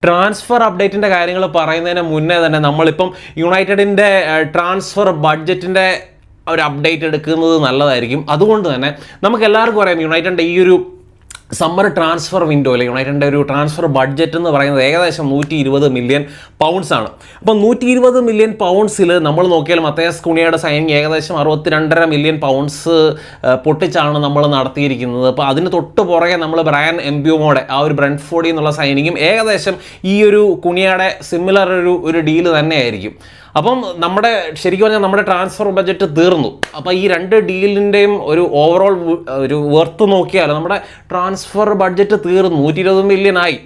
Transfer അപ്ഡേറ്റിൻ്റെ കാര്യങ്ങൾ പറയുന്നതിന് മുന്നേ തന്നെ നമ്മളിപ്പം യുണൈറ്റഡിൻ്റെ ട്രാൻസ്ഫർ ബഡ്ജറ്റിൻ്റെ ഒരു അപ്ഡേറ്റ് എടുക്കുന്നത് നല്ലതായിരിക്കും. അതുകൊണ്ട് തന്നെ നമുക്ക് എല്ലാവർക്കും അറിയാം യുണൈറ്റഡിൻ്റെ ഈ ഒരു സമ്മർ ട്രാൻസ്ഫർ വിൻഡോയിൽ യുണൈറ്റഡിൻ്റെ ഒരു ട്രാൻസ്ഫർ ബഡ്ജറ്റ് എന്ന് പറയുന്നത് ഏകദേശം 120 മില്യൺ പൗണ്ട്സാണ്. അപ്പോൾ 120 മില്യൺ പൗണ്ട്സിൽ നമ്മൾ നോക്കിയാൽ മത്തയാസ് കുണിയയുടെ സൈനിങ് ഏകദേശം 62.5 മില്യൺ പൗണ്ട്സ് പൊട്ടിച്ചാണ് നമ്മൾ നടത്തിയിരിക്കുന്നത്. അപ്പോൾ അതിന് തൊട്ട് പുറകെ നമ്മൾ ബ്രയൻ എംബ്യൂമോടെ ആ ഒരു ബ്രെൻറ്റ്ഫോർഡിൽ നിന്നുള്ള സൈനിങ്ങും ഏകദേശം ഈ ഒരു കുണിയയുടെ സിമിലർ ഒരു ഡീല് തന്നെയായിരിക്കും. അപ്പം ശരിക്കും പറഞ്ഞാൽ നമ്മുടെ ട്രാൻസ്ഫർ ബഡ്ജറ്റ് തീർന്നു. അപ്പോൾ ഈ രണ്ട് ഡീലിൻ്റെയും ഒരു ഓവറോൾ ഒരു വർത്ത് നോക്കിയാൽ നമ്മുടെ ട്രാൻസ്ഫർ ബഡ്ജറ്റ് തീർന്നു, 120 മില്യൺ ആയി.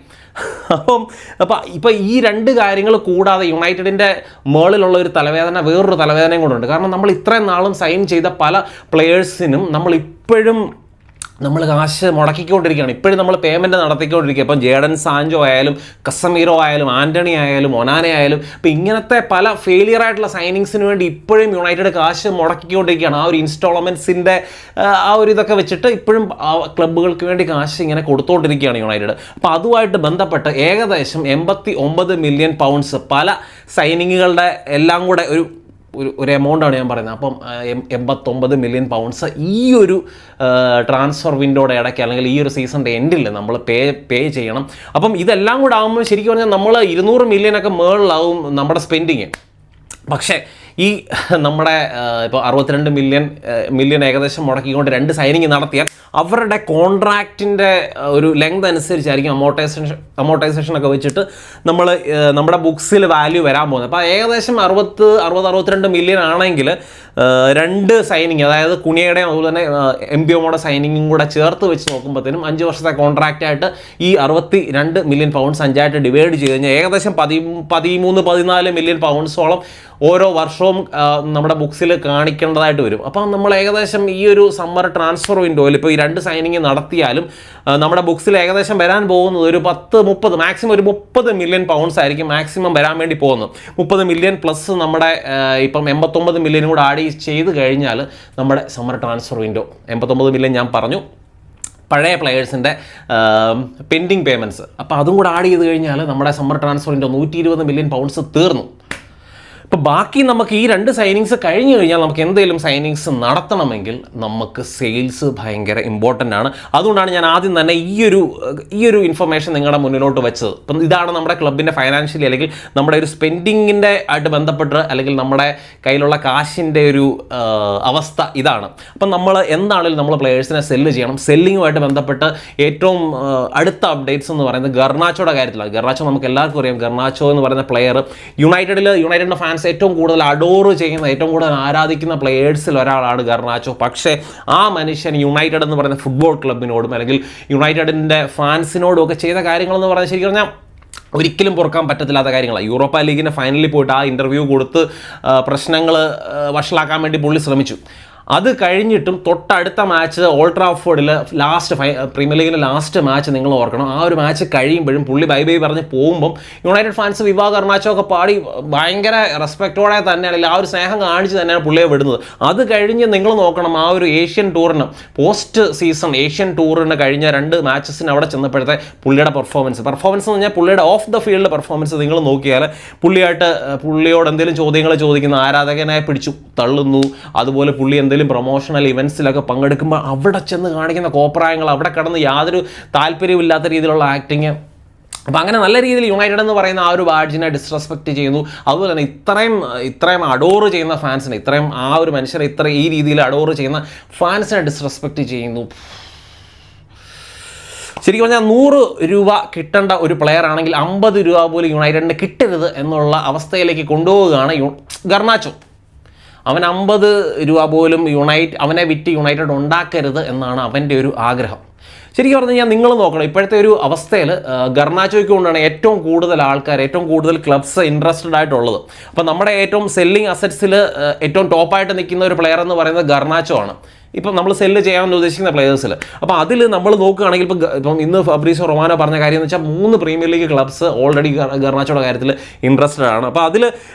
അപ്പോൾ ഈ രണ്ട് കാര്യങ്ങൾ കൂടാതെ യുണൈറ്റഡിൻ്റെ മേളിലുള്ള ഒരു തലവേദന, വേറൊരു തലവേദനയും കൊണ്ടുണ്ട്. കാരണം നമ്മൾ ഇത്രയും നാളും സൈൻ ചെയ്ത പല പ്ലെയേഴ്സിനും നമ്മൾ കാശ് മുടക്കിക്കൊണ്ടിരിക്കുകയാണ്. ഇപ്പോഴും നമ്മൾ പേയ്മെൻറ്റ് നടത്തിക്കൊണ്ടിരിക്കുക. ഇപ്പം ജേഡൻ സാഞ്ചോ ആയാലും, കസമീറോ ആയാലും, ആൻ്റണി ആയാലും, ഒനാനെ ആയാലും, ഇപ്പോൾ ഇങ്ങനത്തെ പല ഫെയിലിയർ ആയിട്ടുള്ള സൈനിങ്സിന് വേണ്ടി ഇപ്പോഴും യുണൈറ്റഡ് കാശ് മുടക്കിക്കൊണ്ടിരിക്കുകയാണ്. ആ ഒരു ഇൻസ്റ്റാൾമെൻറ്റ്സിൻ്റെ ആ ഒരു ഇതൊക്കെ വെച്ചിട്ട് ഇപ്പോഴും ക്ലബ്ബുകൾക്ക് വേണ്ടി കാശ് ഇങ്ങനെ കൊടുത്തുകൊണ്ടിരിക്കുകയാണ് യുണൈറ്റഡ്. അപ്പോൾ അതുമായിട്ട് ബന്ധപ്പെട്ട് ഏകദേശം 89 മില്യൺ പൗണ്ട്സ് പല സൈനിങ്ങുകളുടെ എല്ലാം കൂടെ ഒരു എമൗണ്ടാണ് ഞാൻ പറയുന്നത്. അപ്പം 89 മില്യൺ പൗണ്ട്സ് ഈ ഒരു ട്രാൻസ്ഫർ വിൻഡോയുടെ ഇടയ്ക്ക് അല്ലെങ്കിൽ ഈ ഒരു സീസണിൻ്റെ എൻഡിൽ നമ്മൾ പേ ചെയ്യണം. അപ്പം ഇതെല്ലാം കൂടെ ആകുമ്പോൾ ശരിക്കും പറഞ്ഞാൽ നമ്മൾ 200 മില്യനൊക്കെ മുകളിലാവും നമ്മുടെ സ്പെൻഡിങ്. പക്ഷേ ഈ നമ്മുടെ ഇപ്പോൾ 62 മില്യൺ ഏകദേശം മുടക്കിക്കൊണ്ട് രണ്ട് സൈനിങ് നടത്തിയാൽ അവരുടെ കോൺട്രാക്റ്റിൻ്റെ ഒരു ലെങ്ത് അനുസരിച്ചായിരിക്കും അമോർട്ടൈസേഷനൊക്കെ വെച്ചിട്ട് നമ്മുടെ ബുക്സിൽ വാല്യൂ വരാൻ പോകുന്നത്. അപ്പോൾ ഏകദേശം 62 മില്യൺ ആണെങ്കിൽ രണ്ട് സൈനിങ്, അതായത് കുണിയയുടെയും അതുപോലെ തന്നെ എംബ്യൂമോയുടെ സൈനിങ്ങും കൂടെ ചേർത്ത് വെച്ച് നോക്കുമ്പോഴത്തേനും 5 വർഷത്തെ കോൺട്രാക്റ്റായിട്ട് ഈ 62 മില്യൺ പൗണ്ട്സ് 5ആയിട്ട് ഡിവൈഡ് ചെയ്ത് കഴിഞ്ഞാൽ ഏകദേശം 13-14 മില്യൺ പൗണ്ട്സോളം ഓരോ വർഷവും നമ്മുടെ ബുക്സിൽ കാണിക്കേണ്ടതായിട്ട് വരും. അപ്പം നമ്മൾ ഏകദേശം ഈ ഒരു സമ്മർ ട്രാൻസ്ഫർ വിൻഡോയിൽ ഇപ്പോൾ ഈ രണ്ട് സൈനിങ് നടത്തിയാലും നമ്മുടെ ബുക്സിൽ ഏകദേശം വരാൻ പോകുന്നത് ഒരു 10-30 മാക്സിമം ഒരു 30 മില്യൺ പൗണ്ട്സ് ആയിരിക്കും മാക്സിമം വരാൻ വേണ്ടി പോകുന്നത്. 30 മില്യൺ പ്ലസ് നമ്മുടെ ഇപ്പം 89 മില്യനും കൂടെ ആഡ് ചെയ്ത് കഴിഞ്ഞാൽ നമ്മുടെ സമ്മർ ട്രാൻസ്ഫർ വിൻഡോ 89 മില്യൺ ഞാൻ പറഞ്ഞു പഴയ പ്ലെയേഴ്സിൻ്റെ പെൻഡിങ് പേയ്മെൻറ്റ്സ്. അപ്പോൾ അതും കൂടെ ആഡ് ചെയ്ത് കഴിഞ്ഞാൽ നമ്മുടെ summer transfer window 120 million pounds തീർന്നു. ഇപ്പോൾ ബാക്കി നമുക്ക് ഈ രണ്ട് സൈനിങ്സ് കഴിഞ്ഞ് കഴിഞ്ഞാൽ നമുക്ക് എന്തെങ്കിലും സൈനിങ്സ് നടത്തണമെങ്കിൽ നമുക്ക് സെയിൽസ് ഭയങ്കര ഇമ്പോർട്ടൻ്റ് ആണ്. അതുകൊണ്ടാണ് ഞാൻ ആദ്യം തന്നെ ഈ ഒരു ഇൻഫർമേഷൻ നിങ്ങളുടെ മുന്നിലോട്ട് വെച്ചത്. അപ്പം ഇതാണ് നമ്മുടെ ക്ലബിൻ്റെ ഫൈനാൻഷ്യലി അല്ലെങ്കിൽ നമ്മുടെ ഒരു സ്പെൻഡിങ്ങിൻ്റെ ആയിട്ട് ബന്ധപ്പെട്ട് അല്ലെങ്കിൽ നമ്മുടെ കയ്യിലുള്ള കാശിൻ്റെ ഒരു അവസ്ഥ ഇതാണ്. അപ്പം നമ്മൾ എന്താണെങ്കിലും നമ്മൾ പ്ലെയേഴ്സിനെ സെല്ല് ചെയ്യണം. സെല്ലിങ്ങുമായിട്ട് ബന്ധപ്പെട്ട് ഏറ്റവും അടുത്ത അപ്ഡേറ്റ്സ് എന്ന് പറയുന്നത് ഗർനാച്ചോയുടെ കാര്യത്തിലാണ്. ഗർനാച്ചോ നമുക്ക് എല്ലാവർക്കും അറിയാം. ഗർനാച്ചോ എന്ന് പറയുന്ന പ്ലെയർ യുണൈറ്റഡിൻ്റെ ഫാൻസ് ഏറ്റവും കൂടുതൽ അഡോറ് ചെയ്യുന്ന, ഏറ്റവും കൂടുതൽ ആരാധിക്കുന്ന പ്ലെയേഴ്സിൽ ഒരാളാണ് ഗർനാച്ചോ. പക്ഷേ ആ മനുഷ്യൻ യുണൈറ്റഡ് എന്ന് പറയുന്ന ഫുട്ബോൾ ക്ലബിനോടും അല്ലെങ്കിൽ യുണൈറ്റഡിൻ്റെ ഫാൻസിനോടും ഒക്കെ ചെയ്ത കാര്യങ്ങളെന്ന് പറഞ്ഞാൽ ശരിക്കും പറഞ്ഞാൽ ഒരിക്കലും പൊറുക്കാൻ പറ്റത്തില്ലാത്ത കാര്യങ്ങളാണ്. യൂറോപ്പ ലീഗിൻ്റെ ഫൈനലിൽ പോയിട്ട് ആ ഇൻ്റർവ്യൂ കൊടുത്ത് പ്രശ്നങ്ങൾ വഷളാക്കാൻ വേണ്ടി പുള്ളി ശ്രമിച്ചു. അത് കഴിഞ്ഞിട്ടും തൊട്ടടുത്ത മാച്ച് ഓൾഡ് ട്രാഫോർഡിൽ പ്രീമിയർ ലീഗിൻ്റെ ലാസ്റ്റ് മാച്ച് നിങ്ങൾ ഓർക്കണം. ആ ഒരു മാച്ച് കഴിയുമ്പോഴും പുള്ളി ബൈ പറഞ്ഞ് പോകുമ്പം യുണൈറ്റഡ് ഫാൻസ് വിവാ ഗർനാച്ചോ ഒക്കെ പാടി ഭയങ്കര റെസ്പെക്റ്റോടെ തന്നെയാണ്, ആ ഒരു സ്നേഹം കാണിച്ച് തന്നെയാണ് പുള്ളിയെ വിടുന്നത്. അത് കഴിഞ്ഞ് നിങ്ങൾ നോക്കണം ആ ഒരു ഏഷ്യൻ ടൂറിന് പോസ്റ്റ് സീസൺ ഏഷ്യൻ ടൂറിന് കഴിഞ്ഞ 2 മാച്ചസിന് അവിടെ ചെന്നപ്പോഴത്തെ പുള്ളിയുടെ പെർഫോമൻസ് എന്ന് പറഞ്ഞാൽ പുള്ളിയുടെ ഓഫ് ദ ഫീൽഡ് പെർഫോമൻസ് നിങ്ങൾ നോക്കിയാൽ പുള്ളിയോട് എന്തെങ്കിലും ചോദ്യങ്ങൾ ചോദിക്കുന്ന ആരാധകനെ പിടിച്ചു തള്ളുന്നു. അതുപോലെ പുള്ളി എന്തെങ്കിലും പ്രൊമോഷണൽ ഇവൻറ്റ്സിലൊക്കെ പങ്കെടുക്കുമ്പോൾ അവിടെ ചെന്ന് കാണിക്കുന്ന കോപ്രായങ്ങൾ, അവിടെ കിടന്ന് യാതൊരു താല്പര്യമില്ലാത്ത രീതിയിലുള്ള ആക്ടിങ്. അപ്പോൾ അങ്ങനെ നല്ല രീതിയിൽ യുണൈറ്റഡ് എന്ന് പറയുന്ന ആ ഒരു ബാഡ്ജിനെ ഡിസ്റെസ്പെക്റ്റ് ചെയ്യുന്നു. അതുപോലെ തന്നെ ഇത്രയും അഡോറ് ചെയ്യുന്ന ഫാൻസിനെ, ആ ഒരു മനുഷ്യരെ ഈ രീതിയിൽ അഡോറ് ചെയ്യുന്ന ഫാൻസിനെ ഡിസ്റെസ്പെക്റ്റ് ചെയ്യുന്നു. ശരിക്കും പറഞ്ഞാൽ 100 രൂപ കിട്ടേണ്ട ഒരു പ്ലെയർ ആണെങ്കിൽ 50 രൂപ പോലും യുണൈറ്റഡിന് കിട്ടരുത് എന്നുള്ള അവസ്ഥയിലേക്ക് കൊണ്ടുപോവുകയാണ് ഗർനാച്ചോ. അവൻ 50 രൂപ പോലും അവനെ വിറ്റ് യുണൈറ്റഡ് ഉണ്ടാക്കരുത് എന്നാണ് അവൻ്റെ ഒരു ആഗ്രഹം. ശരിക്കും പറഞ്ഞു കഴിഞ്ഞാൽ നിങ്ങൾ നോക്കണം ഇപ്പോഴത്തെ ഒരു അവസ്ഥയിൽ ഗർനാച്ചോയ്ക്ക് കൊണ്ടാണ് ഏറ്റവും കൂടുതൽ ആൾക്കാർ, ഏറ്റവും കൂടുതൽ ക്ലബ്സ് ഇൻട്രസ്റ്റഡ് ആയിട്ടുള്ളത്. അപ്പോൾ നമ്മുടെ ഏറ്റവും സെല്ലിങ് അസറ്റ്സിൽ ഏറ്റവും ടോപ്പായിട്ട് നിൽക്കുന്ന ഒരു പ്ലെയർ എന്ന് പറയുന്നത് ഗർനാച്ചോ ആണ്. ഇപ്പം നമ്മൾ സെല്ല് ചെയ്യാമെന്ന് ഉദ്ദേശിക്കുന്ന പ്ലെയേഴ്സിൽ. അപ്പോൾ അതിൽ നമ്മൾ നോക്കുകയാണെങ്കിൽ ഇപ്പം ഇന്ന് ഫാബ്രീസിയോ റൊമാനോ പറഞ്ഞ കാര്യം എന്ന് വെച്ചാൽ 3 പ്രീമിയർ ലീഗ് ക്ലബ്സ് ഓൾറെഡി ഗർനാച്ചോയുടെ കാര്യത്തിൽ ഇൻട്രസ്റ്റഡ് ആണ്. അപ്പോൾ അതിൽ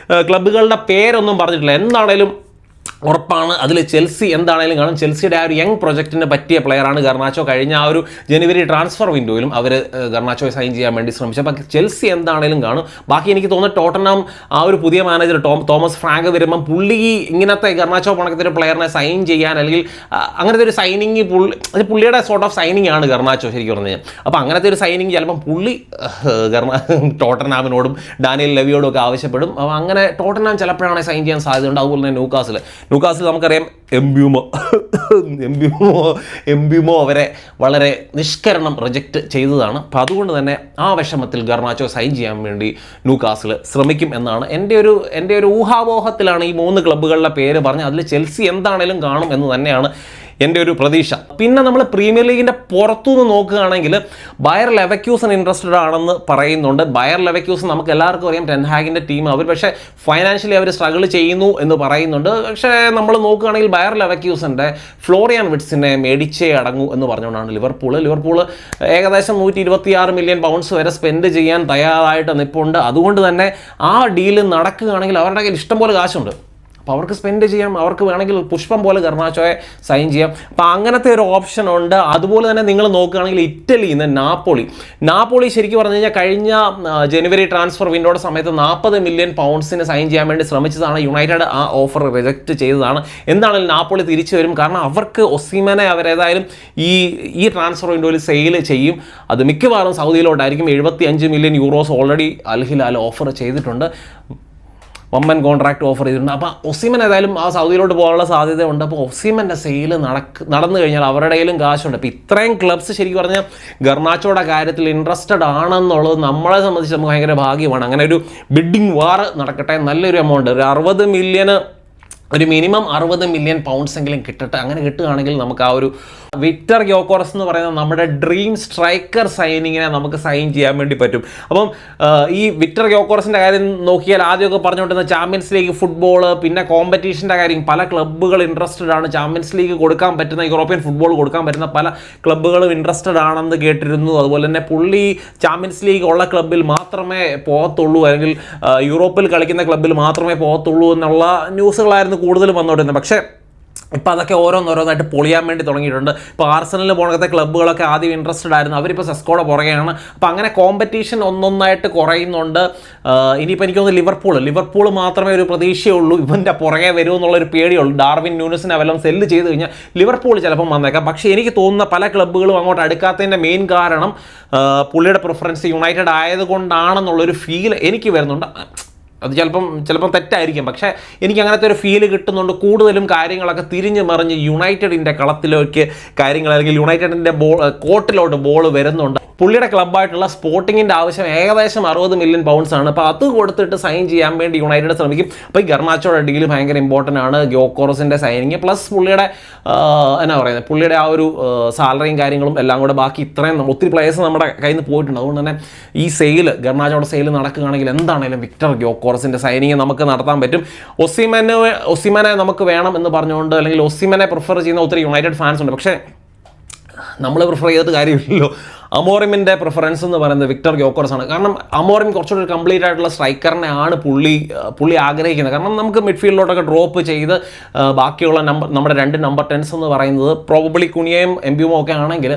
ക്ലബ്ബുകളുടെ പേരൊന്നും പറഞ്ഞിട്ടില്ല. എന്താണേലും ഉറപ്പാണ്. അതിൽ ചെൽസി എന്താണെങ്കിലും കാണും. ചെൽസിയുടെ ആ ഒരു യങ് പ്രൊജക്റ്റിന് പറ്റിയ പ്ലെയറാണ് ഗർനാച്ചോ. കഴിഞ്ഞ ആ ഒരു ജനുവരി ട്രാൻസ്ഫർ വിൻഡോയിലും അവർ ഗർനാച്ചോയെ സൈൻ ചെയ്യാൻ വേണ്ടി ശ്രമിച്ചു. അപ്പോൾ ചെൽസി എന്താണെങ്കിലും കാണും. ബാക്കി എനിക്ക് തോന്നുന്നു ടോട്ടൻഹാം ആ ഒരു പുതിയ മാനേജർ തോമസ് ഫ്രാങ്ക് വരുമ്പം പുള്ളി ഇങ്ങനത്തെ ഗർനാച്ചോ പണക്കത്തെ ഒരു പ്ലെയറിനെ സൈൻ ചെയ്യാൻ അല്ലെങ്കിൽ അങ്ങനത്തെ ഒരു സൈനിങ് പുള്ളിയുടെ സോർട്ട് ഓഫ് സൈനിങ് ആണ് ഗർനാച്ചോ ശരിക്കും പറഞ്ഞു കഴിഞ്ഞാൽ. അപ്പോൾ അങ്ങനത്തെ ഒരു സൈനിങ് ചിലപ്പം പുള്ളി ടോട്ടൻഹാമിനോടും ഡാനിയൽ ലെവിയോടും ഒക്കെ ആവശ്യപ്പെടും. അപ്പോൾ അങ്ങനെ ടോട്ടൻഹാം ചിലപ്പോഴാണ് സൈൻ ചെയ്യാൻ സാധ്യതയുണ്ട്. അതുപോലെ തന്നെ ന്യൂകാസിൽ നമുക്കറിയാം എംബ്യൂമോ അവരെ വളരെ നിഷ്കരണം റിജക്റ്റ് ചെയ്തതാണ്. അപ്പോൾ അതുകൊണ്ട് തന്നെ ആ വിഷമത്തിൽ ഗർനാച്ചോ സൈൻ ചെയ്യാൻ വേണ്ടി ന്യൂകാസിൽ ശ്രമിക്കും എന്നാണ് എൻ്റെ ഒരു ഊഹാപോഹത്തിലാണ് ഈ 3 ക്ലബ്ബുകളുടെ പേര് പറഞ്ഞ്. അതിൽ ചെൽസി എന്താണേലും കാണും എന്ന് തന്നെയാണ് എൻ്റെ ഒരു പ്രതീക്ഷ. പിന്നെ നമ്മൾ പ്രീമിയർ ലീഗിൻ്റെ പുറത്തുനിന്ന് നോക്കുകയാണെങ്കിൽ ബയർ ലെവർക്യൂസൻ ഇൻട്രസ്റ്റഡ് ആണെന്ന് പറയുന്നുണ്ട്. ബയർ ലെവർക്യൂസൻ നമുക്ക് എല്ലാവർക്കും അറിയാം ടെൻ ഹാഗിൻ്റെ ടീം. അവർ പക്ഷേ ഫൈനാൻഷ്യലി അവർ സ്ട്രഗിൾ ചെയ്യുന്നു എന്ന് പറയുന്നുണ്ട്. പക്ഷേ നമ്മൾ നോക്കുകയാണെങ്കിൽ ബയർ ലെവർക്യൂസൻ്റെ ഫ്ലോറിയാൻ വിറ്റ്സിനെ മേടിച്ചേ അടങ്ങൂ എന്ന് പറഞ്ഞുകൊണ്ടാണ് ലിവർപൂൾ ഏകദേശം 126 മില്യൺ പൗണ്ട്സ് വരെ സ്പെൻഡ് ചെയ്യാൻ തയ്യാറായിട്ട് നിൽപ്പുണ്ട്. അതുകൊണ്ട് തന്നെ ആ ഡീല് നടക്കുകയാണെങ്കിൽ അവരുടെ കയ്യിൽ ഇഷ്ടംപോലെ കാശുണ്ട്. അപ്പോൾ അവർക്ക് സ്പെൻഡ് ചെയ്യാം, അവർക്ക് വേണമെങ്കിൽ പുഷ്പം പോലെ ഗർനാച്ചോയെ സൈൻ ചെയ്യാം. അപ്പോൾ അങ്ങനത്തെ ഒരു ഓപ്ഷൻ ഉണ്ട്. അതുപോലെ തന്നെ നിങ്ങൾ നോക്കുകയാണെങ്കിൽ ഇറ്റലിയിൽ നിന്ന് നാപ്പോളി ശരിക്കും പറഞ്ഞു കഴിഞ്ഞാൽ കഴിഞ്ഞ ജനുവരി ട്രാൻസ്ഫർ വിൻഡോയുടെ സമയത്ത് 40 മില്യൺ പൗണ്ട്സിന് സൈൻ ചെയ്യാൻ വേണ്ടി ശ്രമിച്ചതാണ്. യുണൈറ്റഡ് ആ ഓഫർ റിജക്റ്റ് ചെയ്തതാണ്. എന്താണെങ്കിലും നാപ്പോളി തിരിച്ചു വരും. കാരണം അവർക്ക് ഒസീമനെ അവരേതായാലും ഈ ട്രാൻസ്ഫർ വിൻഡോയിൽ സെയിൽ ചെയ്യും. അത് മിക്കവാറും സൗദിയിലോട്ടായിരിക്കും. 75 മില്യൺ യൂറോസ് ഓൾറെഡി അൽ ഹിലാൽ ഓഫർ ചെയ്തിട്ടുണ്ട്. 1 മന്ത് കോൺട്രാക്ട് ഓഫർ ചെയ്തിട്ടുണ്ട്. അപ്പോൾ ഒസീമൻ ഏതായാലും ആ സൗദിയിലോട്ട് പോകാനുള്ള സാധ്യതയുണ്ട്. അപ്പോൾ ഒസീമൻ്റെ സെയിൽ നടന്നു കഴിഞ്ഞാൽ അവരുടെ കയ്യിലും കാശുണ്ട്. അപ്പോൾ ഇത്രയും ക്ലബ്സ് ശരിക്കും പറഞ്ഞാൽ ഗർനാച്ചോയുടെ കാര്യത്തിൽ ഇൻട്രസ്റ്റഡ് ആണെന്നുള്ളത് നമ്മളെ സംബന്ധിച്ച് നമുക്ക് ഭയങ്കര ഭാഗ്യമാണ്. അങ്ങനെ ഒരു ബിഡിങ് വാർ നടക്കട്ടെ. നല്ലൊരു എമൗണ്ട്, ഒരു 60 മില്യന്, ഒരു മിനിമം 60 മില്യൺ പൗണ്ട്സ് എങ്കിലും കിട്ടട്ടെ. അങ്ങനെ കിട്ടുകയാണെങ്കിൽ നമുക്ക് ആ ഒരു വിക്ടർ ഗ്യോക്കോറസ് എന്ന് പറയുന്ന നമ്മുടെ ഡ്രീം സ്ട്രൈക്കർ സൈനിങ്ങിനെ നമുക്ക് സൈൻ ചെയ്യാൻ വേണ്ടി പറ്റും. അപ്പം ഈ വിക്ടർ ഗ്യോക്കോറസിൻ്റെ കാര്യം നോക്കിയാൽ ആദ്യമൊക്കെ പറഞ്ഞുകൊണ്ടിരുന്ന ചാമ്പ്യൻസ് ലീഗ് ഫുട്ബോൾ, പിന്നെ കോമ്പറ്റീഷൻ്റെ കാര്യം, പല ക്ലബ്ബുകൾ ഇൻട്രസ്റ്റഡ് ആണ്. ചാമ്പ്യൻസ് ലീഗ് കൊടുക്കാൻ പറ്റുന്ന, യൂറോപ്യൻ ഫുട്ബോൾ കൊടുക്കാൻ പറ്റുന്ന പല ക്ലബ്ബുകളും ഇൻട്രസ്റ്റഡ് ആണെന്ന് കേട്ടിരുന്നു. അതുപോലെ തന്നെ പുള്ളി ചാമ്പ്യൻസ് ലീഗ് ഉള്ള ക്ലബ്ബിൽ മാത്രമേ പോകത്തുള്ളൂ, അല്ലെങ്കിൽ യൂറോപ്പിൽ കളിക്കുന്ന ക്ലബ്ബിൽ മാത്രമേ പോകത്തുള്ളൂ എന്നുള്ള ന്യൂസുകളായിരുന്നു കൂടുതൽ വന്നുകൊണ്ടിരുന്നത്. പക്ഷേ ഇപ്പോൾ അതൊക്കെ ഓരോന്നായിട്ട് പൊളിയാൻ വേണ്ടി തുടങ്ങിയിട്ടുണ്ട്. ഇപ്പോൾ ആർസനലിൽ പോണത്തെ ക്ലബ്ബുകളൊക്കെ ആദ്യം ഇൻട്രസ്റ്റഡ് ആയിരുന്നു. അവരിപ്പോൾ സെസ്കോടെ പുറകെയാണ്. അപ്പോൾ അങ്ങനെ കോമ്പറ്റീഷൻ ഒന്നൊന്നായിട്ട് കുറയുന്നുണ്ട്. ഇനിയിപ്പോൾ എനിക്ക് തോന്നുന്നു ലിവർപൂൾ മാത്രമേ ഒരു പ്രതീക്ഷയുള്ളൂ. ഇവൻ്റെ പുറകെ വരുമെന്നുള്ളൊരു പേടിയുള്ളൂ. ഡാർവിൻ ന്യൂനസിനെ വല്ലതും സെല്ല് ചെയ്ത് കഴിഞ്ഞാൽ ലിവർപൂൾ ചിലപ്പം വന്നേക്കാം. പക്ഷേ എനിക്ക് തോന്നുന്ന പല ക്ലബ്ബുകളും അങ്ങോട്ട് അടുക്കാത്തതിൻ്റെ മെയിൻ കാരണം പുള്ളിയുടെ പ്രിഫറൻസ് യുണൈറ്റഡ് ആയതുകൊണ്ടാണെന്നുള്ളൊരു ഫീൽ എനിക്ക് വരുന്നുണ്ട്. അത് ചിലപ്പം തെറ്റായിരിക്കും. പക്ഷേ എനിക്ക് അങ്ങനത്തെ ഒരു ഫീല് കിട്ടുന്നുണ്ട്. കൂടുതലും കാര്യങ്ങളൊക്കെ തിരിഞ്ഞ് മറിഞ്ഞ് യുണൈറ്റഡിൻ്റെ കളത്തിലേക്ക് കാര്യങ്ങൾ, അല്ലെങ്കിൽ യുണൈറ്റഡിൻ്റെ കോർട്ടിലോട്ട് ബോൾ വരുന്നുണ്ട്. പുള്ളിയുടെ ക്ലബ്ബായിട്ടുള്ള സ്പോർട്ടിങ്ങിൻ്റെ ആവശ്യം ഏകദേശം 60 മില്യൺ പൗണ്ട്സ് ആണ്. അപ്പോൾ അത് കൊടുത്തിട്ട് സൈൻ ചെയ്യാൻ വേണ്ടി യുണൈറ്റഡ് ശ്രമിക്കും. അപ്പോൾ ഈ ഗർനാച്ചോയുടെ ഡീല് ഭയങ്കര ഇമ്പോർട്ടൻ്റ് ആണ്. ഗ്യോക്കോറസിൻ്റെ സൈനിങ് പ്ലസ് പുള്ളിയുടെ പുള്ളിയുടെ ആ ഒരു സാലറിയും കാര്യങ്ങളും എല്ലാം കൂടെ ബാക്കി ഇത്രയും ഒത്തിരി പ്ലേയേഴ്സ് നമ്മുടെ കയ്യിൽ നിന്ന് പോയിട്ടുണ്ട്. അതുകൊണ്ട് തന്നെ ഈ ഗർനാച്ചോയുടെ സെയിൽ നടക്കുകയാണെങ്കിൽ എന്താണെങ്കിലും വിക്ടർ ഗ്യോക്കോറസിൻ്റെ സൈനിങ് നമുക്ക് നടത്താൻ പറ്റും. ഒസിമനെ നമുക്ക് വേണം എന്ന് പറഞ്ഞുകൊണ്ട്, അല്ലെങ്കിൽ ഒസിമനെ പ്രിഫർ ചെയ്യുന്ന ഒത്തിരി യുണൈറ്റഡ് ഫാൻസ് ഉണ്ട്. പക്ഷേ നമ്മൾ പ്രിഫർ ചെയ്തിട്ട് കാര്യമില്ലല്ലോ. അമോറിമിൻ്റെ പ്രിഫറൻസ് എന്ന് പറയുന്നത് വിക്ടർ ഗ്യോക്കോറസ് ആണ്. കാരണം അമോറിം കുറച്ചുകൂടി കംപ്ലീറ്റ് ആയിട്ടുള്ള സ്ട്രൈക്കറിനെ ആണ് പുള്ളി ആഗ്രഹിക്കുന്നത്. കാരണം നമുക്ക് മിഡ്ഫീൽഡിലോട്ടൊക്കെ ഡ്രോപ്പ് ചെയ്ത് ബാക്കിയുള്ള നമ്മുടെ 2 നമ്പർ 10s എന്ന് പറയുന്നത് പ്രോബബ്ലി കുനിയയും എംബ്യൂമോ ഒക്കെ ആണെങ്കിൽ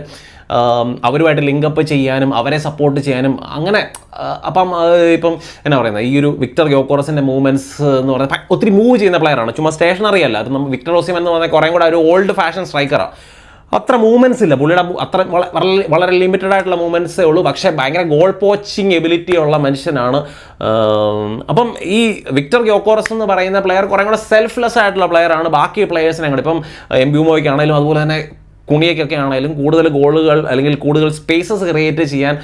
അവരുമായിട്ട് ലിങ്കപ്പ് ചെയ്യാനും അവരെ സപ്പോർട്ട് ചെയ്യാനും അങ്ങനെ. അപ്പം ഇപ്പം എന്നാ പറയുന്നത്, ഈ ഒരു വിക്ടർ ഗ്യോക്കോറസിൻ്റെ മൂവ്മെൻറ്റ്സ് എന്ന് പറയുന്നത് ഒത്തിരി മൂവ് ചെയ്യുന്ന പ്ലെയറാണ്. ചുമ്മാ സ്റ്റേഷനറി അല്ല. അത് നമ്മൾ വിക്ടർ ഓസിമൻ എന്ന് പറഞ്ഞാൽ കുറേ കൂടെ ഒരു ഓൾഡ് ഫാഷൻ സ്ട്രൈക്കറാണ്. അത്ര മൂവ്മെൻറ്റ്സ് ഇല്ല പുള്ളിയുടെ, അത്ര വളരെ ലിമിറ്റഡ് ആയിട്ടുള്ള മൂവ്മെൻറ്റ്സേ ഉള്ളൂ. പക്ഷേ ഭയങ്കര ഗോൾ പോച്ചിങ് എബിലിറ്റി ഉള്ള മനുഷ്യനാണ്. അപ്പം ഈ വിക്ടർ ഗ്യോക്കോറസ് എന്ന് പറയുന്ന പ്ലെയർ കുറേ കൂടെ സെൽഫ്ലെസ് ആയിട്ടുള്ള പ്ലെയറാണ്. ബാക്കി പ്ലെയേഴ്സിനെ കൂടെ ഇപ്പം എംബ്യൂമോയ്ക്കാണെങ്കിലും അതുപോലെ തന്നെ കുണിയൊക്കെ ആണെങ്കിലും കൂടുതൽ ഗോളുകൾ അല്ലെങ്കിൽ കൂടുതൽ സ്പേസസ് ക്രിയേറ്റ് ചെയ്യാൻ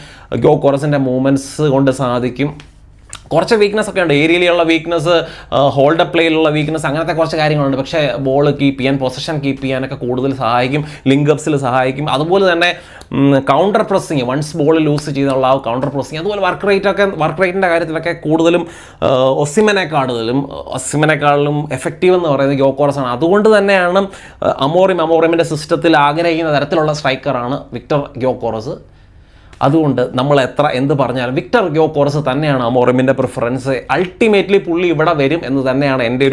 ഗ്യോക്കോറസിൻ്റെ മൂവ്മെൻറ്റ്സ് കൊണ്ട് സാധിക്കും. കുറച്ച് വീക്ക്നെസ് ഒക്കെ ഉണ്ട്. ഏരിയയിലുള്ള വീക്ക്നെസ്, ഹോൾഡ് പ്ലേയിലുള്ള വീക്ക്നെസ്, അങ്ങനത്തെ കുറച്ച് കാര്യങ്ങളുണ്ട്. പക്ഷേ ബോൾ കീപ്പ് ചെയ്യാൻ, പൊസിഷൻ കീപ്പ് ചെയ്യാനൊക്കെ കൂടുതൽ സഹായിക്കും. ലിങ്കപ്സിൽ സഹായിക്കും. അതുപോലെ തന്നെ counter pressing, once ball loose ചെയ്തുള്ള ആ കൗണ്ടർ പ്രസ്സിങ്, അതുപോലെ വർക്ക് റേറ്റിൻ്റെ കാര്യത്തിലൊക്കെ കൂടുതലും ഒസിമനെക്കാളും എഫക്റ്റീവ് എന്ന് പറയുന്നത് ഗ്യോക്കോറസ് ആണ്. അതുകൊണ്ട് തന്നെയാണ് അമോറിമിൻ്റെ സിസ്റ്റത്തിൽ ആഗ്രഹിക്കുന്ന തരത്തിലുള്ള സ്ട്രൈക്കറാണ് വിക്ടർ ഗ്യോക്കോറസ്. അതുകൊണ്ട് നമ്മൾ എന്ത് പറഞ്ഞാലും വിക്ടർ ഗ്യോക്കോറസ് തന്നെയാണ് അമോറിമിൻ്റെ പ്രിഫറൻസ്. അൾട്ടിമേറ്റ്ലി പുള്ളി ഇവിടെ വരും എന്ന് തന്നെയാണ് എൻ്റെ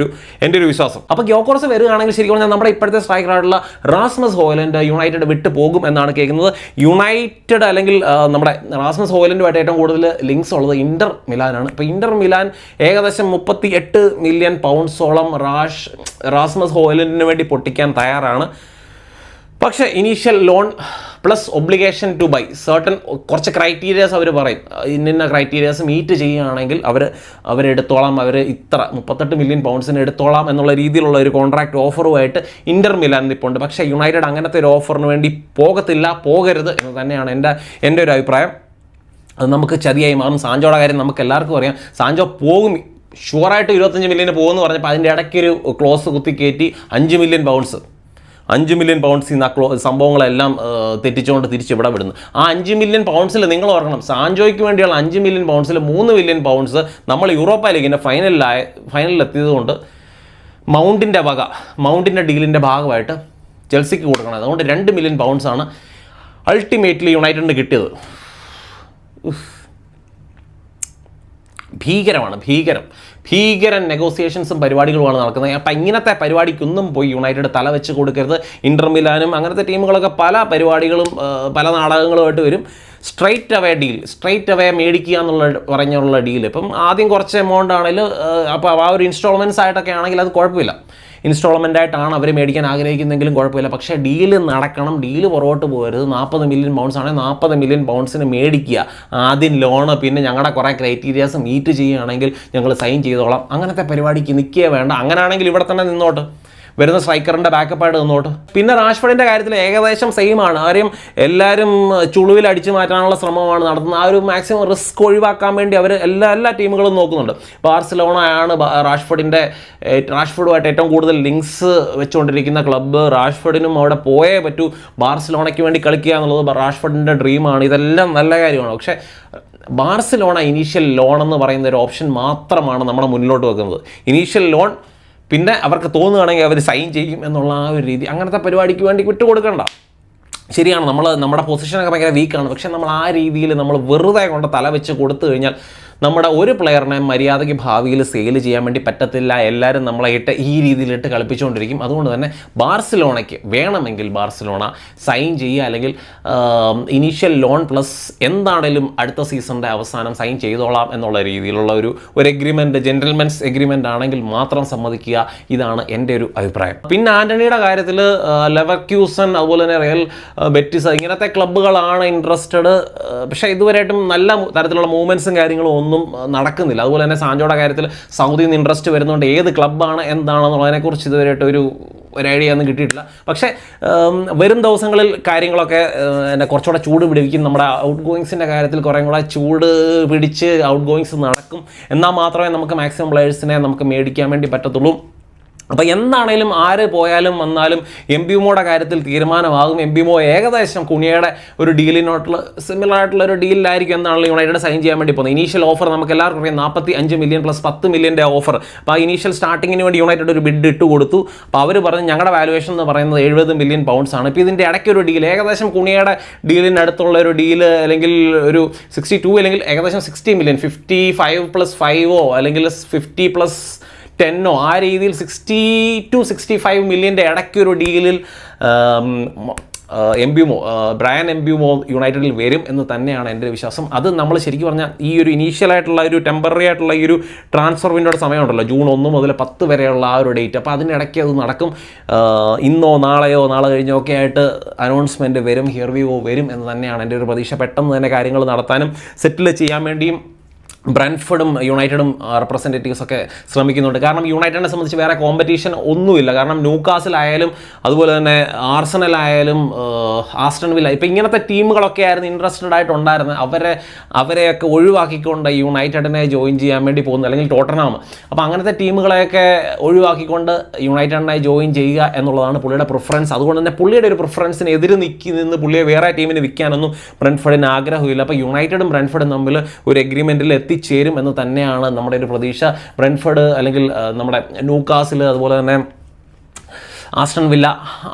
ഒരു വിശ്വാസം. അപ്പോൾ ഗ്യോക്കോറസ് വരികയാണെങ്കിൽ ശരിക്കും പറഞ്ഞാൽ നമ്മുടെ ഇപ്പോഴത്തെ സ്ട്രൈക്കറായിട്ടുള്ള റാസ്മസ് ഹോയ്ലൻഡ് യുണൈറ്റഡ് വിട്ടു പോകും എന്നാണ് കേൾക്കുന്നത്. യുണൈറ്റഡ് അല്ലെങ്കിൽ നമ്മുടെ റാസ്മസ് ഹോയ്ലൻഡുമായിട്ട് ഏറ്റവും കൂടുതൽ ലിങ്ക്സ് ഉള്ളത് ഇന്റർ മിലാനാണ്. ഇപ്പോൾ ഇന്റർ മിലാൻ ഏകദേശം 38 മില്യൺ പൗണ്ട്സോളം റാസ്മസ് ഹോയ്ലൻഡിന് വേണ്ടി പൊട്ടിക്കാൻ തയ്യാറാണ്. പക്ഷേ initial loan plus obligation to buy കുറച്ച് ക്രൈറ്റീരിയാസ് അവർ പറയും. ഇന്ന ക്രൈറ്റീരിയാസ് മീറ്റ് ചെയ്യുകയാണെങ്കിൽ അവരെടുത്തോളാം, അവർ 38 മില്യൺ പൗണ്ട്സിന് എടുത്തോളാം എന്നുള്ള രീതിയിലുള്ള ഒരു കോൺട്രാക്ട് ഓഫറുമായിട്ട് ഇന്റർ മിലാൻ നിൽപ്പുണ്ട്. പക്ഷേ യുണൈറ്റഡ് അങ്ങനത്തെ ഒരു ഓഫറിന് വേണ്ടി പോകരുത് എന്ന് തന്നെയാണ് എൻ്റെ ഒരു അഭിപ്രായം. അത് നമുക്ക് ചതിയായി മാറും. സാഞ്ചോയുടെ കാര്യം നമുക്ക് എല്ലാവർക്കും അറിയാം. സാഞ്ചോ പോകും, ഷുവറായിട്ട് 25 മില്യന് പോകുമെന്ന് പറഞ്ഞപ്പോൾ അതിൻ്റെ ഇടയ്ക്കൊരു ക്ലോസ് കുത്തി കയറ്റി 5 മില്യൺ പൗണ്ട്സ് ഇന്ന് ആ സംഭവങ്ങളെല്ലാം തെറ്റിച്ചുകൊണ്ട് തിരിച്ച് ഇവിടെ വിടുന്നു. ആ 5 മില്യൺ പൗണ്ട്സിൽ നിങ്ങൾ ഓർക്കണം, സാഞ്ചോയ്ക്ക് വേണ്ടിയുള്ള 5 മില്യൺ പൗണ്ട്സിൽ 3 മില്യൺ പൗണ്ട്സ് നമ്മൾ യൂറോപ്പ ലീഗിൻ്റെ ഫൈനലിലെത്തിയതുകൊണ്ട് മൗണ്ടിൻ്റെ ഡീലിൻ്റെ ഭാഗമായിട്ട് ചെൽസിക്ക് കൊടുക്കണം. അതുകൊണ്ട് 2 മില്യൺ പൗണ്ട്സാണ് അൾട്ടിമേറ്റ്ലി യുണൈറ്റഡിന് കിട്ടിയത്. ഭീകരൻ നെഗോസിയേഷൻസും പരിപാടികളുമാണ് നടക്കുന്നത്. അപ്പം ഇങ്ങനത്തെ പരിപാടിക്കൊന്നും പോയി യുണൈറ്റഡ് തല വെച്ച് കൊടുക്കരുത്. ഇന്റർ മിലാനും അങ്ങനത്തെ ടീമുകളൊക്കെ പല പരിപാടികളും പല നാടകങ്ങളുമായിട്ട് വരും. സ്ട്രൈറ്റ് അവേ മേടിക്കുക പറഞ്ഞുള്ള ഡീൽ. ഇപ്പം ആദ്യം കുറച്ച് എമൗണ്ട് ആണെങ്കിലും അപ്പോൾ ആ ഒരു ഇൻസ്റ്റാൾമെൻറ്റ്സ് ആയിട്ടൊക്കെ ആണെങ്കിൽ അത് കുഴപ്പമില്ല. ഇൻസ്റ്റാൾമെൻ്റ് ആയിട്ടാണ് അവർ മേടിക്കാൻ ആഗ്രഹിക്കുന്നെങ്കിലും കുഴപ്പമില്ല. പക്ഷേ ഡീല് നടക്കണം, ഡീല് പുറകോട്ട് പോകരുത്. 40 മില്യൺ പൗണ്ട്സ് ആണെങ്കിൽ 40 മില്യൺ പൗണ്ട്സിന് മേടിക്കുക. ആദ്യം ലോണ്, പിന്നെ ഞങ്ങളുടെ കുറേ ക്രൈറ്റീരിയാസ് മീറ്റ് ചെയ്യുകയാണെങ്കിൽ ഞങ്ങൾ സൈൻ ചെയ്തോളാം. അങ്ങനത്തെ പരിപാടിക്ക് നിൽക്കുക വേണ്ട. അങ്ങനെയാണെങ്കിൽ ഇവിടെ തന്നെ നിന്നോട്ട്, വരുന്ന സ്ട്രൈക്കറിൻ്റെ ബാക്കപ്പായിട്ട് നിന്നോട്ട്. പിന്നെ റാഷ്ഫോർഡിൻ്റെ കാര്യത്തിൽ ഏകദേശം സെയിം ആണ്. എല്ലാവരും ചുളുവിൽ അടിച്ചു മാറ്റാനുള്ള ശ്രമമാണ് നടത്തുന്നത്. ആ ഒരു മാക്സിമം റിസ്ക് ഒഴിവാക്കാൻ വേണ്ടി അവർ എല്ലാ ടീമുകളും നോക്കുന്നുണ്ട്. ബാർസലോണയാണ് റാഷ്ഫോർഡുമായിട്ട് ഏറ്റവും കൂടുതൽ ലിങ്ക്സ് വെച്ചുകൊണ്ടിരിക്കുന്ന ക്ലബ്ബ്. റാഷ്ഫോർഡിനും അവിടെ പോയേ പറ്റൂ. ബാർസലോണയ്ക്ക് വേണ്ടി കളിക്കുക എന്നുള്ളത് റാഷ്ഫോർഡിൻ്റെ ഡ്രീമാണ്. ഇതെല്ലാം നല്ല കാര്യമാണ്. പക്ഷേ ബാർസലോണ ഇനീഷ്യൽ ലോൺ എന്ന് പറയുന്ന ഒരു ഓപ്ഷൻ മാത്രമാണ് നമ്മുടെ മുന്നിലോട്ട് വെക്കുന്നത്. ഇനീഷ്യൽ ലോൺ, പിന്നെ അവർക്ക് തോന്നുകയാണെങ്കിൽ അവർ സൈൻ ചെയ്യും എന്നുള്ള ആ ഒരു രീതി. അങ്ങനത്തെ പരിപാടിക്ക് വേണ്ടി വിട്ടുകൊടുക്കണ്ട. ശരിയാണ്, നമ്മുടെ പൊസിഷനൊക്കെ ഭയങ്കര വീക്കാണ്. പക്ഷേ നമ്മൾ ആ രീതിയിൽ നമ്മൾ വെറുതെ കൊണ്ട് തല വെച്ച് കൊടുത്തു കഴിഞ്ഞാൽ നമ്മുടെ ഒരു പ്ലെയറിനെ മര്യാദയ്ക്ക് ഭാവിയിൽ സെയിൽ ചെയ്യാൻ വേണ്ടി പറ്റത്തില്ല. എല്ലാവരും നമ്മളെ ഈ രീതിയിലിട്ട് കളിപ്പിച്ചുകൊണ്ടിരിക്കും. അതുകൊണ്ട് തന്നെ ബാർസലോണയ്ക്ക് വേണമെങ്കിൽ ബാർസലോണ സൈൻ ചെയ്യുക, അല്ലെങ്കിൽ ഇനീഷ്യൽ ലോൺ പ്ലസ് എന്താണേലും അടുത്ത സീസണിൻ്റെ അവസാനം സൈൻ ചെയ്തോളാം എന്നുള്ള രീതിയിലുള്ള ഒരു എഗ്രിമെൻറ്റ്, ജെൻറ്റിൽമെൻസ് എഗ്രിമെൻ്റ് ആണെങ്കിൽ മാത്രം സമ്മതിക്കുക. ഇതാണ് എൻ്റെ ഒരു അഭിപ്രായം. പിന്നെ ആൻ്റണിയുടെ കാര്യത്തിൽ ലെവർക്യൂസൺ, അതുപോലെ തന്നെ റിയൽ ബെറ്റിസ്, ഇങ്ങനത്തെ ക്ലബ്ബുകളാണ് ഇൻട്രസ്റ്റഡ്. പക്ഷേ ഇതുവരെയായിട്ടും നല്ല തരത്തിലുള്ള മൂവ്മെൻറ്റ്സും കാര്യങ്ങളും ഒന്നും നടക്കുന്നില്ല. അതുപോലെ തന്നെ സാഞ്ചോയുടെ കാര്യത്തിൽ സൗദിയിൽ നിന്ന് ഇൻട്രസ്റ്റ് വരുന്നതുകൊണ്ട് ഏത് ക്ലബ്ബാണ് എന്താണെന്നുള്ളതിനെക്കുറിച്ച് ഇതുവരെയായിട്ട് ഒരു ഐഡിയ ഒന്നും കിട്ടിയിട്ടില്ല. പക്ഷേ വരും ദിവസങ്ങളിൽ കാര്യങ്ങളൊക്കെ കുറച്ചുകൂടെ ചൂട് പിടിക്കും. നമ്മുടെ ഔട്ട് ഗോയിങ്സിൻ്റെ കാര്യത്തിൽ കുറേ കൂടെ ചൂട് പിടിച്ച് ഔട്ട് ഗോയിങ്സ് നടക്കും. എന്നാൽ മാത്രമേ നമുക്ക് മാക്സിമം പ്ലേയേഴ്സിനെ നമുക്ക് മേടിക്കാൻ വേണ്ടി പറ്റത്തുള്ളൂ. അപ്പോൾ എന്താണേലും ആര് പോയാലും വന്നാലും എംബ്യൂമോയുടെ കാര്യത്തിൽ തീരുമാനമാകും. എംബ്യൂമോ ഏകദേശം കുണിയയുടെ ഒരു ഡീലിനോട്ടുള്ള സിമിലർ ആയിട്ടുള്ള ഒരു ഡീലിലായിരിക്കും എന്നാണ് യുണൈറ്റഡ് സൈൻ ചെയ്യാൻ വേണ്ടി പോകുന്നത്. ഇനീഷ്യൽ ഓഫർ നമുക്ക് എല്ലാവർക്കും അറിയാം, 45 മില്യൺ പ്ലസ് 10 മില്യൻ്റെ ഓഫർ. അപ്പോൾ ആ ഇനീഷ്യൽ സ്റ്റാർട്ടിങ്ങിന് വേണ്ടി യുണൈറ്റഡ് ഒരു ബിഡ് ഇട്ട് കൊടുത്തു. അപ്പോൾ അവർ പറഞ്ഞ് ഞങ്ങളുടെ വാലുവേഷൻ എന്ന് പറയുന്നത് 70 മില്യൺ പൗണ്ട്സ് ആണ്. ഇപ്പോൾ ഇതിൻ്റെ ഇടയ്ക്കൊരു ഡീൽ, ഏകദേശം കുണിയയുടെ ഡീലിനടുത്തുള്ള ഒരു ഡീല്, അല്ലെങ്കിൽ ഒരു 62 അല്ലെങ്കിൽ ഏകദേശം 60 മില്യൺ, 55 + 5 അല്ലെങ്കിൽ 50 + 10 ആ രീതിയിൽ 60 to 65 മില്യൻ്റെ ഇടയ്ക്കൊരു ഡീലിൽ ബ്രയൻ എംബ്യൂമോ യുണൈറ്റഡിൽ വരും എന്ന് തന്നെയാണ് എൻ്റെ വിശ്വാസം. അത് നമ്മൾ ശരിക്കും പറഞ്ഞാൽ ഈ ഒരു ഇനീഷ്യലായിട്ടുള്ള ഒരു ടെമ്പററി ആയിട്ടുള്ള ഈ ഒരു ട്രാൻസ്ഫർ വിൻഡോയുടെ സമയമുണ്ടല്ലോ, ജൂൺ 1 മുതൽ 10 വരെയുള്ള ആ ഒരു ഡേറ്റ്. അപ്പോൾ അതിനിടയ്ക്ക് അത് നടക്കും. ഇന്നോ നാളെയോ നാളെ കഴിഞ്ഞോ ഒക്കെ ആയിട്ട് അനൗൺസ്മെൻറ്റ് വരും, ഹിയർവ്യൂ വരും എന്ന് തന്നെയാണ് എൻ്റെ ഒരു പ്രതീക്ഷ. പെട്ടെന്ന് തന്നെ കാര്യങ്ങൾ നടത്താനും സെറ്റിൽ ചെയ്യാൻ വേണ്ടിയും ബ്രാൻഫോർഡും യുണൈറ്റഡും റെപ്രസെൻറ്റേറ്റീവ്സൊക്കെ ശ്രമിക്കുന്നുണ്ട്. കാരണം യുണൈറ്റഡിനെ സംബന്ധിച്ച് വേറെ കോമ്പറ്റീഷൻ ഒന്നുമില്ല. കാരണം ന്യൂകാസിലായാലും അതുപോലെ തന്നെ ആർസണലായാലും ആസ്റ്റൺ വില്ല, ഇപ്പോൾ ഇങ്ങനത്തെ ടീമുകളൊക്കെ ആയിരുന്നു ഇൻട്രസ്റ്റഡ് ആയിട്ടുണ്ടായിരുന്നത്. അവരെയൊക്കെ ഒഴിവാക്കിക്കൊണ്ട് യുണൈറ്റഡിനെ ജോയിൻ ചെയ്യാൻ വേണ്ടി പോകുന്നത്, അല്ലെങ്കിൽ ടോട്ടൻഹാം. അപ്പോൾ അങ്ങനത്തെ ടീമുകളെയൊക്കെ ഒഴിവാക്കിക്കൊണ്ട് യുണൈറ്റഡിനെ ജോയിൻ ചെയ്യുക എന്നുള്ളതാണ് പുള്ളിയുടെ പ്രിഫറൻസ്. അതുകൊണ്ട് തന്നെ പുള്ളിയുടെ ഒരു പ്രിഫറൻസിന് എതിര് നിന്ന് പുള്ളിയെ വേറെ ടീമിന് വിൽക്കാനൊന്നും ബ്രെൻഫോർഡിന് ആഗ്രഹമില്ല. അപ്പോൾ യുണൈറ്റഡും ബ്രെൻഫോർഡും തമ്മിൽ ഒരു എഗ്രിമെൻറ്റിൽ എത്തിച്ചേരും എന്ന് തന്നെയാണ് നമ്മുടെ ഒരു പ്രതീക്ഷ. ബ്രെൻഫോർഡ് അല്ലെങ്കിൽ നമ്മുടെ ന്യൂകാസിൽ, അതുപോലെ തന്നെ ആസ്റ്റൺ വില്ല.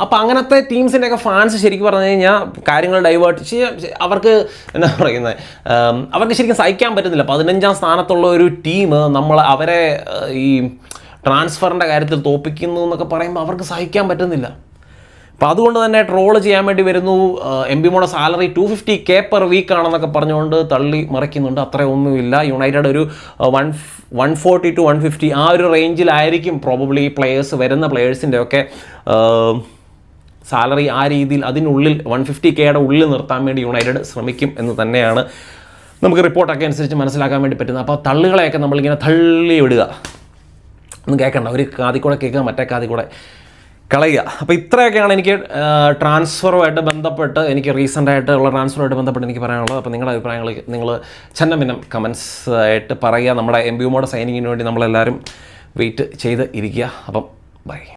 അപ്പോൾ അങ്ങനത്തെ ടീംസിൻ്റെയൊക്കെ ഫാൻസ് ശരിക്കും പറഞ്ഞു കഴിഞ്ഞാൽ കാര്യങ്ങൾ ഡൈവേർട്ട് അവർക്ക് എന്താ പറയുന്നത്, അവർക്ക് ശരിക്കും സഹിക്കാൻ പറ്റുന്നില്ല. 15ാം സ്ഥാനത്തുള്ള ഒരു ടീം അവരെ ഈ ട്രാൻസ്ഫറിൻ്റെ കാര്യത്തിൽ തോൽപ്പിക്കുന്നു എന്നൊക്കെ പറയുമ്പോൾ അവർക്ക് സഹിക്കാൻ പറ്റുന്നില്ല. അപ്പോൾ അതുകൊണ്ട് തന്നെ ട്രോള് ചെയ്യാൻ വേണ്ടി വരുന്നു. എംബിമോയുടെ സാലറി 250K പെർ വീക്ക് ആണെന്നൊക്കെ പറഞ്ഞുകൊണ്ട് തള്ളി മറിക്കുന്നുണ്ട്. അത്രയൊന്നുമില്ല. യുണൈറ്റഡ് ഒരു 140 to 150 ആ ഒരു റേഞ്ചിലായിരിക്കും പ്രോബബ്ലി വരുന്ന പ്ലെയേഴ്സിൻ്റെ ഒക്കെ സാലറി. ആ രീതിയിൽ അതിനുള്ളിൽ 150Kയുടെ ഉള്ളിൽ നിർത്താൻ വേണ്ടി യുണൈറ്റഡ് ശ്രമിക്കും എന്ന് തന്നെയാണ് നമുക്ക് റിപ്പോർട്ടൊക്കെ അനുസരിച്ച് മനസ്സിലാക്കാൻ വേണ്ടി പറ്റുന്നത്. അപ്പോൾ തള്ളുകളെയൊക്കെ നമ്മളിങ്ങനെ തള്ളി വിടുക, ഒന്നും കേൾക്കണ്ട, ഒരു കാതിൽ കൂടെ കേൾക്കുക, മറ്റേ കാതിൽ കൂടെ കളയുക. അപ്പോൾ ഇത്രയൊക്കെയാണ് എനിക്ക് ട്രാൻസ്ഫറുമായിട്ട് ബന്ധപ്പെട്ട്, എനിക്ക് റീസെൻ്റായിട്ടുള്ള ട്രാൻസ്ഫറുമായിട്ട് ബന്ധപ്പെട്ട് എനിക്ക് പറയാനുള്ളത്. അപ്പോൾ നിങ്ങളുടെ അഭിപ്രായങ്ങൾ നിങ്ങൾ ഛന്നഭിന്നം കമൻസ് ആയിട്ട് പറയുക. നമ്മുടെ എംബിമോയുടെ സൈനിങ്ങിന് വേണ്ടി നമ്മളെല്ലാവരും വെയിറ്റ് ചെയ്ത് ഇരിക്കുക. അപ്പം ബൈ.